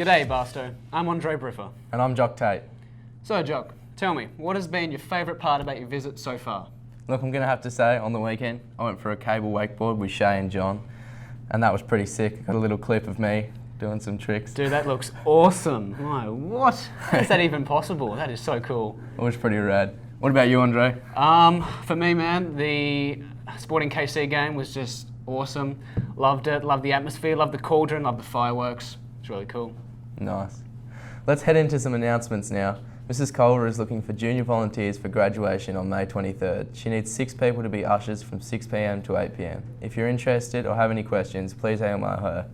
G'day Barstow, I'm Andre Briffer. And I'm Jock Tate. So Jock, tell me, what has been your favourite part about your visit so far? Look, I'm going to have to say, on the weekend, I went for a cable wakeboard with Shay and John, and that was pretty sick. Got a little clip of me doing some tricks. Dude, that looks awesome. My, what? How is that even possible? That is so cool. It was pretty rad. What about you, Andre? For me, man, the Sporting KC game was just awesome. Loved it, loved the atmosphere, loved the cauldron, loved the fireworks. It's really cool. Nice. Let's head into some announcements now. Mrs. Culver is looking for junior volunteers for graduation on May 23rd. She needs 6 people to be ushers from 6 p.m. to 8 p.m. If you're interested or have any questions, please email her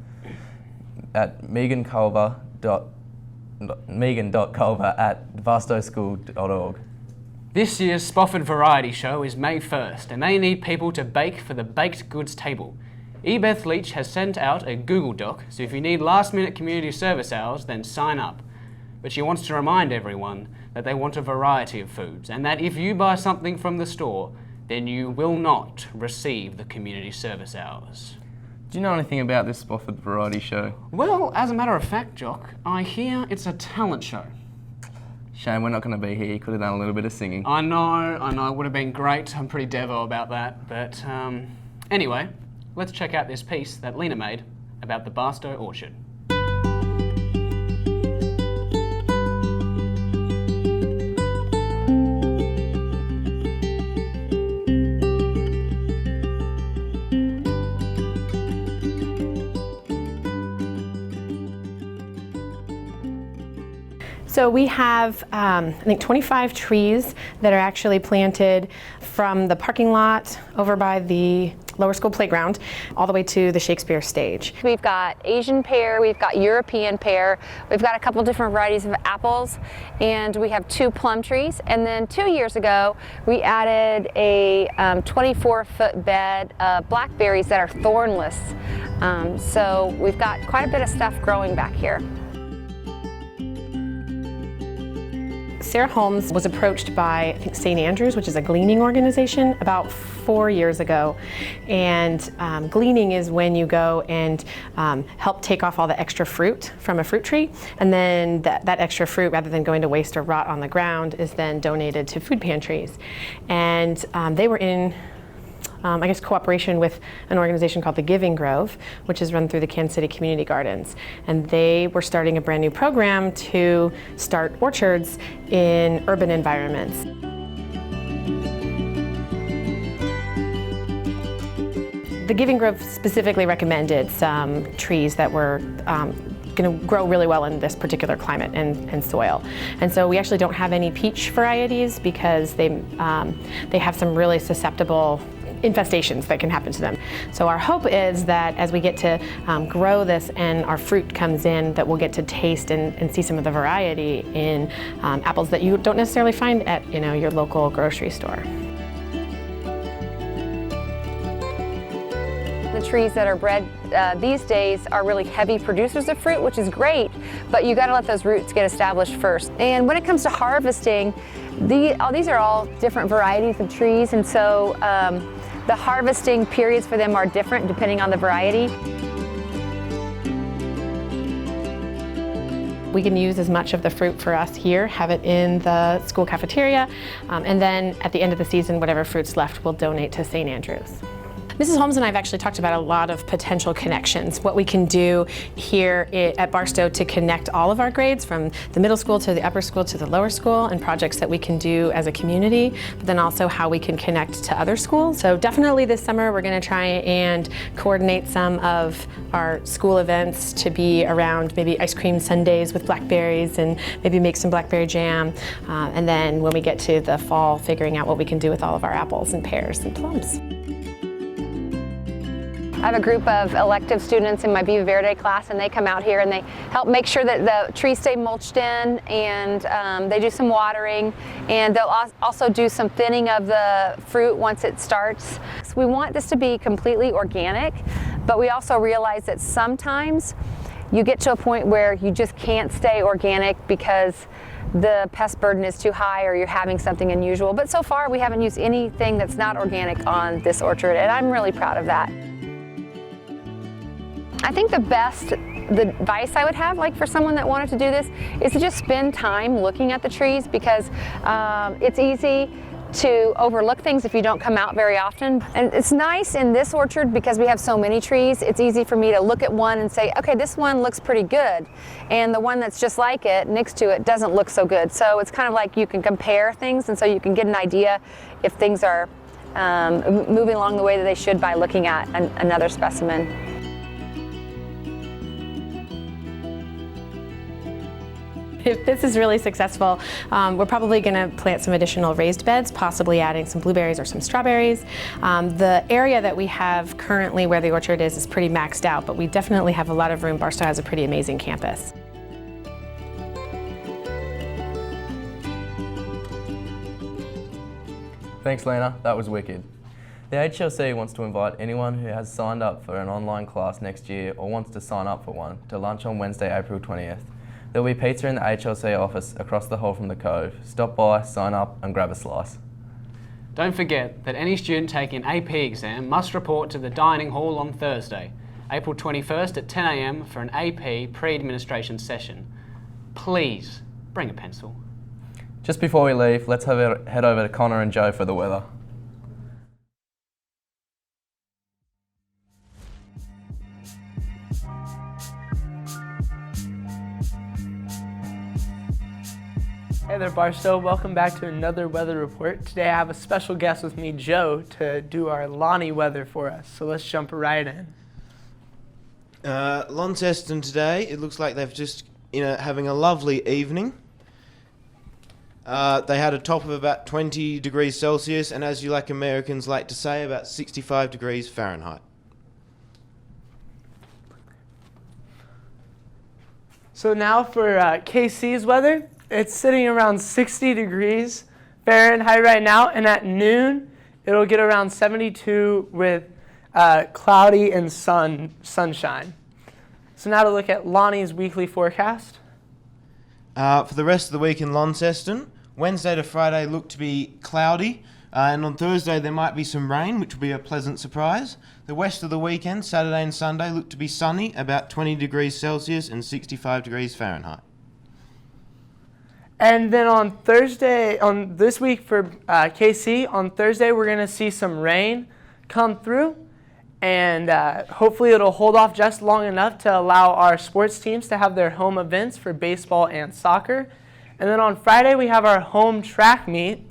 at megan.culver@barstowschool.org. This year's Spofford Variety Show is May 1st, and they need people to bake for the baked goods table. Ebeth Leach has sent out a Google Doc, so if you need last-minute community service hours, then sign up. But she wants to remind everyone that they want a variety of foods, and that if you buy something from the store, then you will not receive the community service hours. Do you know anything about this Spofford Variety Show? Well, as a matter of fact, Jock, I hear it's a talent show. Shame we're not going to be here. You could have done a little bit of singing. I know, it would have been great. I'm pretty devo about that. But anyway, let's check out this piece that Lena made about the Barstow Orchard. So we have, I think, 25 trees that are actually planted from the parking lot over by the lower school playground all the way to the Shakespeare stage. We've got Asian pear, we've got European pear, we've got a couple different varieties of apples, and we have 2 plum trees. And then 2 years ago, we added a 24-foot bed of blackberries that are thornless. So we've got quite a bit of stuff growing back here. Sarah Holmes was approached by, I think, St. Andrews, which is a gleaning organization, about 4 years ago. And gleaning is when you go and help take off all the extra fruit from a fruit tree. And then that extra fruit, rather than going to waste or rot on the ground, is then donated to food pantries. And they were in I guess, cooperation with an organization called the Giving Grove, which is run through the Kansas City Community Gardens. And they were starting a brand new program to start orchards in urban environments. The Giving Grove specifically recommended some trees that were going to grow really well in this particular climate and soil. And so we actually don't have any peach varieties because they have some really susceptible infestations that can happen to them. So our hope is that as we get to grow this and our fruit comes in, that we'll get to taste and see some of the variety in apples that you don't necessarily find at your local grocery store. The trees that are bred these days are really heavy producers of fruit, which is great, but you got to let those roots get established first. And when it comes to harvesting, these are all different varieties of trees, and so the harvesting periods for them are different depending on the variety. We can use as much of the fruit for us here, have it in the school cafeteria, and then at the end of the season, whatever fruit's left, we'll donate to St. Andrews. Mrs. Holmes and I have actually talked about a lot of potential connections, what we can do here at Barstow to connect all of our grades from the middle school to the upper school to the lower school, and projects that we can do as a community, but then also how we can connect to other schools. So definitely this summer we're going to try and coordinate some of our school events to be around maybe ice cream sundaes with blackberries and maybe make some blackberry jam. And then when we get to the fall, figuring out what we can do with all of our apples and pears and plums. I have a group of elective students in my Viva Verde class, and they come out here and they help make sure that the trees stay mulched in, and they do some watering, and they'll also do some thinning of the fruit once it starts. So we want this to be completely organic, but we also realize that sometimes you get to a point where you just can't stay organic because the pest burden is too high or you're having something unusual. But so far we haven't used anything that's not organic on this orchard, and I'm really proud of that. I think the best the advice I would have, like for someone that wanted to do this, is to just spend time looking at the trees, because it's easy to overlook things if you don't come out very often. And it's nice in this orchard because we have so many trees. It's easy for me to look at one and say, okay, this one looks pretty good, and the one that's just like it next to it doesn't look so good. So it's kind of like you can compare things, and so you can get an idea if things are moving along the way that they should by looking at another specimen. If this is really successful, we're probably going to plant some additional raised beds, possibly adding some blueberries or some strawberries. The area that we have currently where the orchard is pretty maxed out, but we definitely have a lot of room. Barstow has a pretty amazing campus. Thanks, Lena. That was wicked. The HLC wants to invite anyone who has signed up for an online class next year or wants to sign up for one to lunch on Wednesday, April 20th. There will be pizza in the HLC office across the hall from the Cove. Stop by, sign up and grab a slice. Don't forget that any student taking an AP exam must report to the dining hall on Thursday, April 21st at 10 a.m. for an AP pre-administration session. Please bring a pencil. Just before we leave, let's head over to Connor and Joe for the weather. Hey there, Barstow. Welcome back to another weather report. Today I have a special guest with me, Joe, to do our Lonnie weather for us. So let's jump right in. Launceston today, it looks like they've just having a lovely evening. They had a top of about 20 degrees Celsius, and as you like Americans like to say, about 65 degrees Fahrenheit. So now for KC's weather. It's sitting around 60 degrees Fahrenheit right now, and at noon it'll get around 72 with cloudy and sunshine. So now to look at Lonnie's weekly forecast. For the rest of the week in Launceston, Wednesday to Friday look to be cloudy, and on Thursday there might be some rain, which will be a pleasant surprise. The rest of the weekend, Saturday and Sunday, look to be sunny, about 20 degrees Celsius and 65 degrees Fahrenheit. And then on Thursday, on this week for KC, on Thursday we're going to see some rain come through, and hopefully it'll hold off just long enough to allow our sports teams to have their home events for baseball and soccer. And then on Friday we have our home track meet,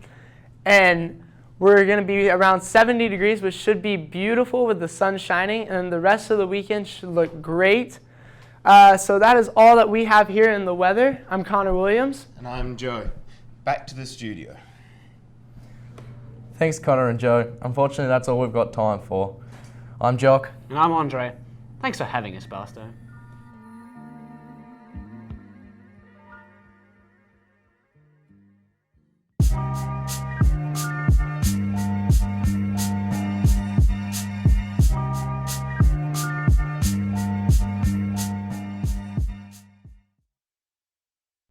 and we're going to be around 70 degrees, which should be beautiful with the sun shining, and the rest of the weekend should look great. So that is all that we have here in the weather. I'm Connor Williams. And I'm Joe. Back to the studio. Thanks, Connor and Joe. Unfortunately, that's all we've got time for. I'm Jock. And I'm Andre. Thanks for having us, Barstow.